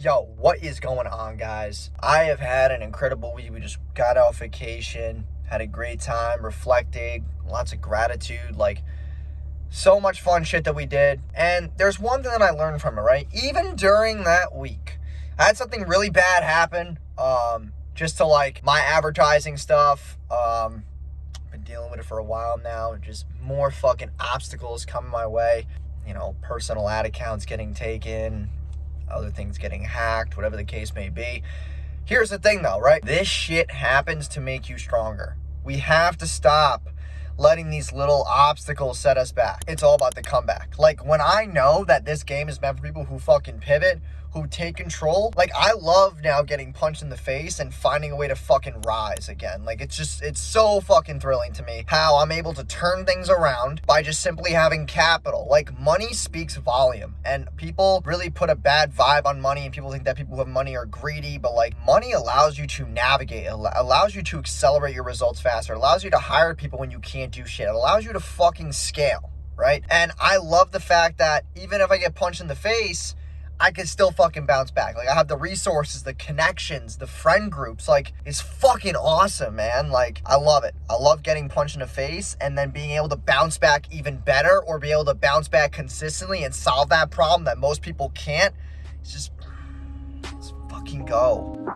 Yo, what is going on, guys? I have had an incredible week. We just got off vacation, had a great time, reflecting, lots of gratitude, like so much fun shit that we did. And there's one thing that I learned from it, right? Even during that week, I had something really bad happen. Just to like my advertising stuff. Been dealing with it for a while now. Just more fucking obstacles coming my way. You know, personal ad accounts getting taken, other things getting hacked, whatever the case may be. Here's the thing though, right? This shit happens to make you stronger. We have to stop letting these little obstacles set us back. It's all about the comeback. Like when I know that this game is meant for people who fucking pivot, who take control, like I love now getting punched in the face and finding a way to fucking rise again. Like it's so fucking thrilling to me how I'm able to turn things around by just simply having capital. Like money speaks volume, and people really put a bad vibe on money, and people think that people who have money are greedy, but like money allows you to navigate, allows you to accelerate your results faster, allows you to hire people when you can't do shit, it allows you to fucking scale, right? And I love the fact that even if I get punched in the face, I can still fucking bounce back. Like I have the resources, the connections, the friend groups. Like it's fucking awesome, man. Like I love it. I love getting punched in the face and then being able to bounce back even better, or be able to bounce back consistently and solve that problem that most people can't. Let's fucking go.